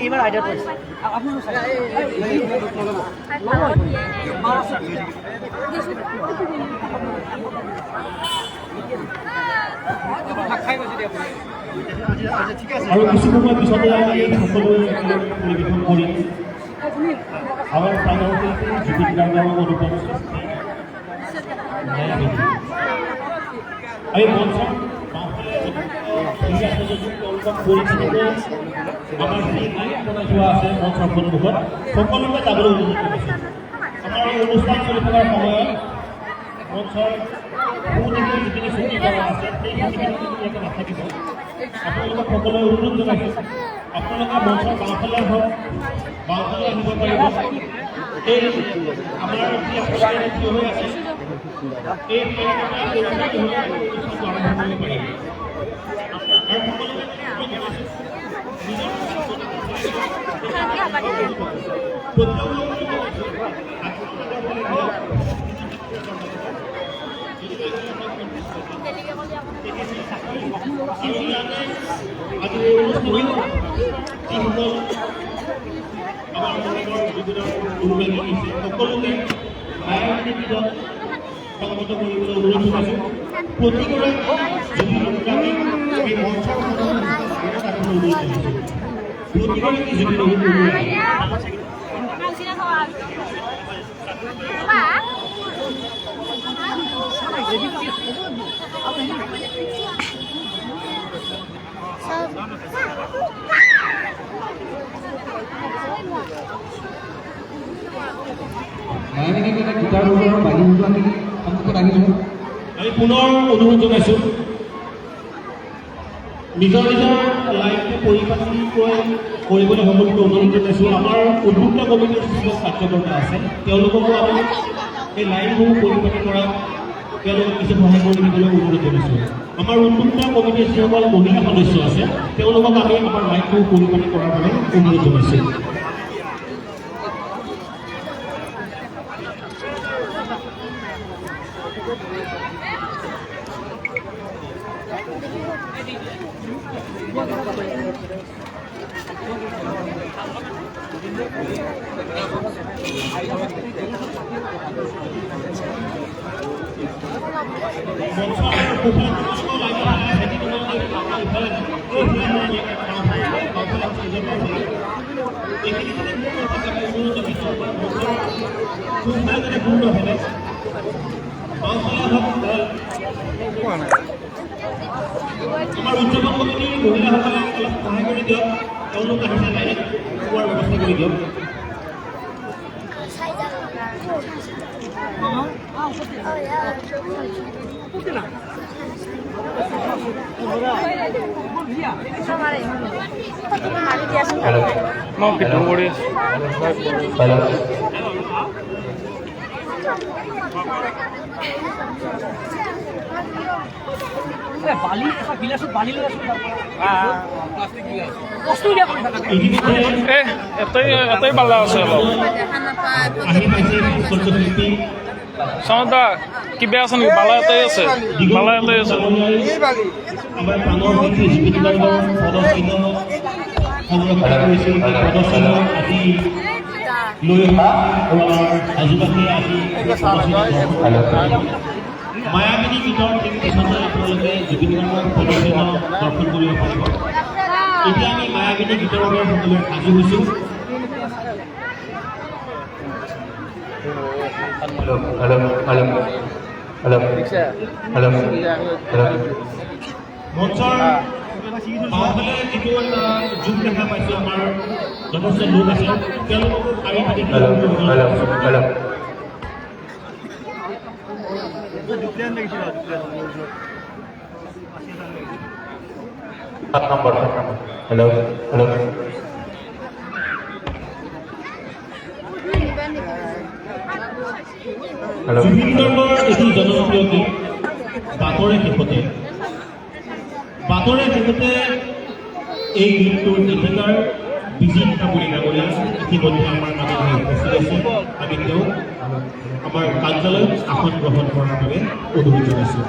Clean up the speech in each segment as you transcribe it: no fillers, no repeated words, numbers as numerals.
এইবাৰ আইডিয়া কৰিছে আৰু কিছু সময় পিছতে আমি সকলোৱে পৰিৱেশন কৰিম আমাৰ প্ৰাণতে জুবিন গাৰ্গৰ অনুপম এই মঞ্চত পৰিচালকে আমাৰ যি বনাই থোৱা আছে মঞ্চৰ সন্মুখত সকলোকে যাবলৈ অনুৰোধ কৰিছোঁ। আমাৰ এই অনুষ্ঠান চলি থকাৰ সময়ত মঞ্চৰ বহুদিনৰ যিখিনি ছুটি কৰা আছে সেই ছুটিখিনি নাথাকিব। আপোনালোকক সকলোৱে অনুৰোধ জনাইছোঁ আপোনালোকে মঞ্চৰ বাওঁফালে হওক বাওঁফালে আহিব পাৰিব। এই আমাৰ যি আপোনালোকে থিয় হৈ আছে এই আৰম্ভ কৰিব পাৰিব। সকলোকে সংগত কৰিবলৈ অনুৰোধ জনাইছোঁ। প্ৰতিগৰাকী মঞ্চৰ প্ৰতিগৰাকী আমি পুনৰ অনুৰোধ জনাইছোঁ নিজৰ নিজৰ লাইফটো পৰিপাটি কৰিবলৈ সকলোকে অনুৰোধ জনাইছোঁ। আমাৰ উদ্যোক্তা কমিটিৰ যিবিলাক কাৰ্যকৰ্তা আছে তেওঁলোককো আমি এই লাইনসমূহ পৰিপাটি কৰাত তেওঁলোকক কিছু সহায় কৰি দিবলৈ অনুৰোধ জনাইছোঁ। আমাৰ উদ্যোক্তা কমিটিৰ যিসকল মহিলা সদস্য আছে তেওঁলোকক আমি আমাৰ লাইনসমূহ পৰিপাটি কৰাৰ বাবে অনুৰোধ জনাইছোঁ। আমাৰ উদযাপন কমিটিৰ মহিলাসকলে অলপ সহায় কৰি দিয়ক, তেওঁলোক আহিছে লাইনত খোৱাৰ ব্যৱস্থা কৰি দিয়ক। এটাই পাল্লা আছে অলপ চাওঁদা কিবা আছে নেকি? বালা এটাই আছে, বালা এটাই আছে। আমাৰ প্ৰাণৰ মন্ত্ৰী জুবিন গাৰ্গৰ পদচিহ্ন সংৰক্ষণ কৰিছিল। পদচিহ্ন আজি লৈ আমাৰ ৰাজুবাসীয়ে আজি মায়াবিনী গীতৰ ঠিক পিছতে আপোনালোকে জুবিন গাৰ্গৰ পদচিহ্ন দৰ্শন কৰিব পাৰিব। এতিয়া আমি মায়াবিনী গীতৰ বাবে সকলোৱে সাজু হৈছোঁ। মঞ্চৰ বাওঁফালে যিটো যুগ দেখা পাইছোঁ আমাৰ যথেষ্ট লোক আছে, তেওঁলোককো শাৰী পাতি জুবিন গাৰ্গৰ এটি জনপ্ৰিয় গীত বাটৰে শেষতে এই গীতটোৰ গীতিকাৰ বিজেতা বুলি ডাঙৰীয়া ইতিমধ্যে আমাৰ মাজত উপস্থিত আছে। আমি তেওঁক আমাৰ কাৰ্যালয়ত আসন গ্ৰহণ কৰাৰ বাবে অনুৰোধ জনাইছোঁ।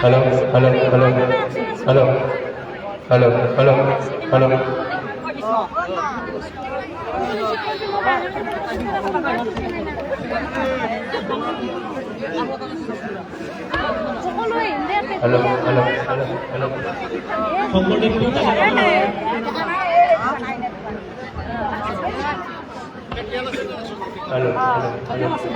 Hello, hello, hello, hello, hello, hello, hello. Hello, hello, hello, hello. Hello, hello,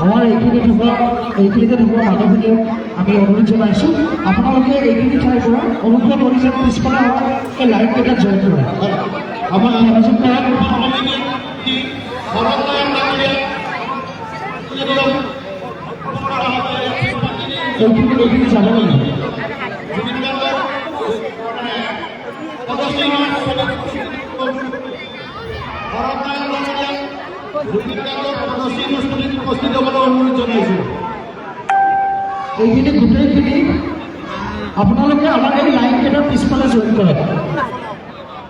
আমাৰ এইখিনিতে থকা মানুহখিনিক আমি অনুৰোধ জনাইছোঁ আপোনালোকে এইখিনি ঠাইৰ পৰা অনুগ্ৰহ কৰি যেন পিছফালে এই লাইট কেইটাত জইন কৰে। আমাৰ সহযোগ এইখিনি যাব লাগিব। এইখিনি গোটেইখিনি আপোনালোকে আমাৰ এই লাইন কেইটাৰ পিছফালে জইন কৰে।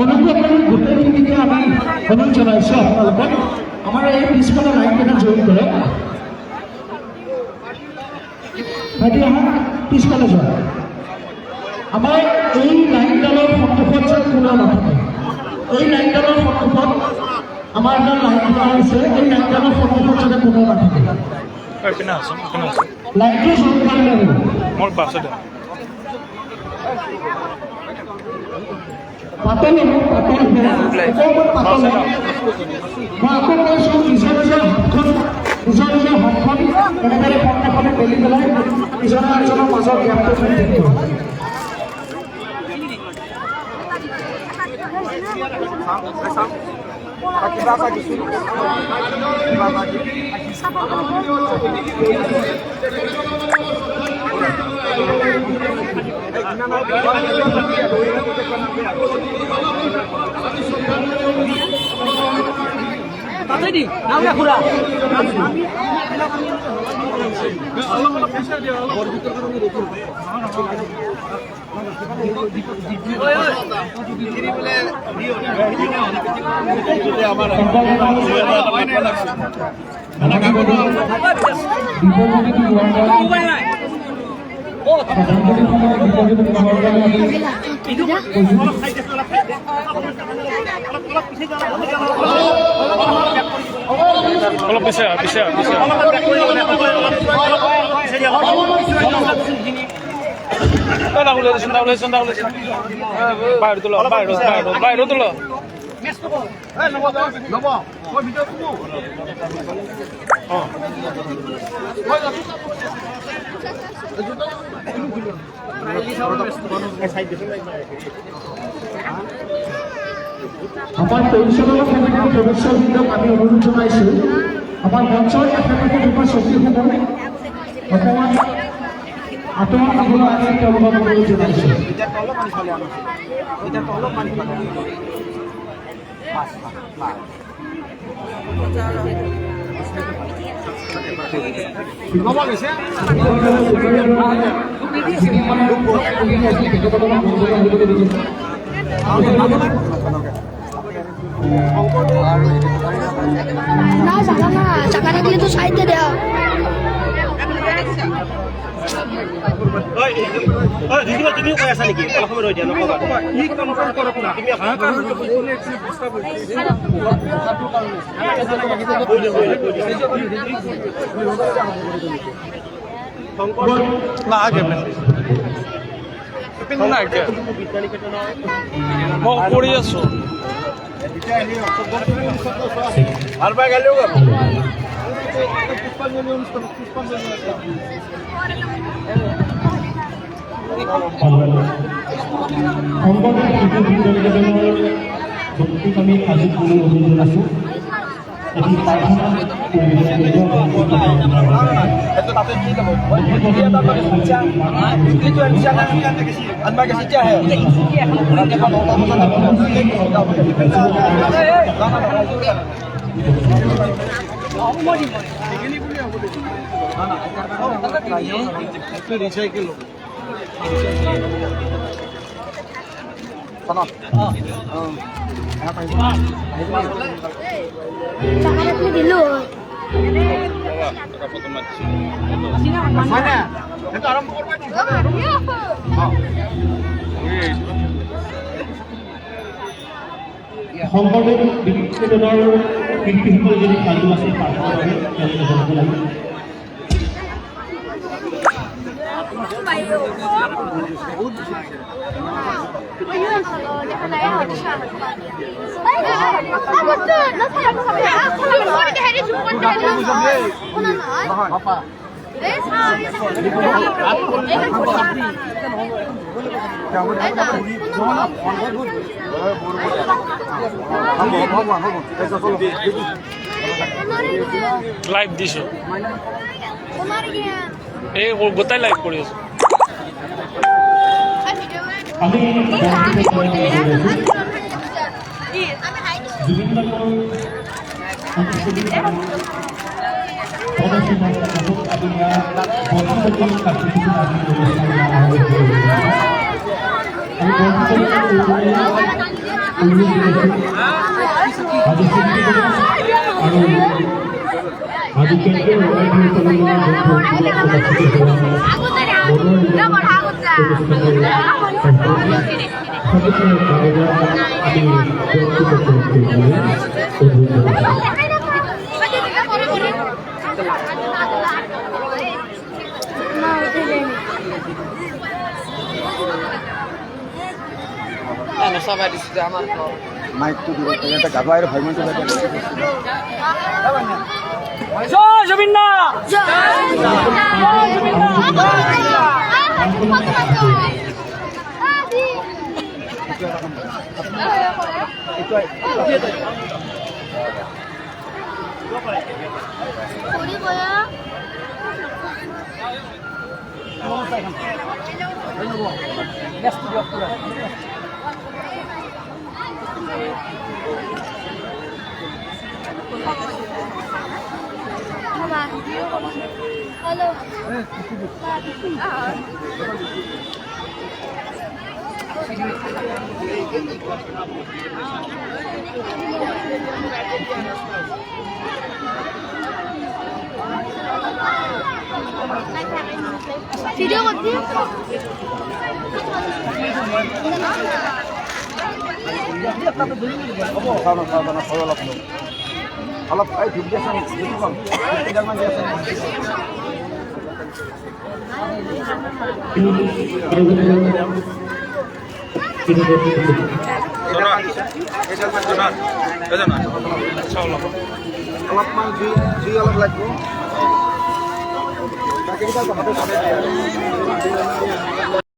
অনুগ্ৰহ কৰি গোটেইখিনিকে আমি অনুৰোধ জনাইছোঁ আপোনালোকক আমাৰ এই পিছফালে লাইন কেইটা জইন কৰে। ভাইটি আহা পিছফালে যোৱা। আমাৰ এই লাইনডালৰ সন্মুখত যেন কোনো নাথাকে। এই লাইনডালৰ সন্মুখত আমাৰ এটা লাইন দিয়া হৈছে, এই লাইনডালৰ সন্মুখত যাতে কোনো নাথাকে। লাইনটো জইন কৰি লাগিব। পাতল হ'ব, পাতল হ'ব, অকণমান পাতল হ'ব। মই আকৌ কৈছোঁ নিজৰ নিজৰ হাতখন এনেদৰে সন্মুখতে মেলি পেলাই ইজনে আনজনৰ মাজত গেপটো ধৰি থাকিব। অলপ পিছে বাহিৰ তোল বাহিৰ তোল আমাৰ পৰিচালনা সমিতিৰ সদস্যবৃন্দক আমি অনুৰোধ জনাইছোঁ আমাৰ মঞ্চৰ একেলগে থকা চকীসমূহ অকণমান আঁতৰত নিবলৈ আমি তেওঁলোকক অনুৰোধ জনাইছোঁ। না চাকা না চাকা থাকলে তো সাইডে দেওয়া তুমি কৈ আছা নেকি অলপ সময় ৰৈ দিয়া নকবা না আগে না আগে মই কৰি আছো ভাল পাই গেলেও শংকৰদেৱ শিশু বিদ্যানিকেতনৰ যুক্তিক আমি আজি পুনৰ অভিযোগ আছোঁ এটি প্ৰাৰ্থনা পৰিৱেশন চাকা থাকলে দিলো শংকৰদেৱ বিদ্যানিকেতনৰ শিল্পীসকলে যদি কাজু আছে প্ৰাৰ্থনা কৰে তেওঁলোকে জনাব লাগে লাইভ দিছো এই গোটাই লাইভ কৰি আছো আমি মাইকটো দিব এটা গাবায়ের ভাই মন চলে জয় জুবিন দা হ্যালো ভিডিও করছি অলপ এই ঠিক দিয়েছেন কেইডালমান দিয়েছেন অলপমান জুই অলপ লাগিব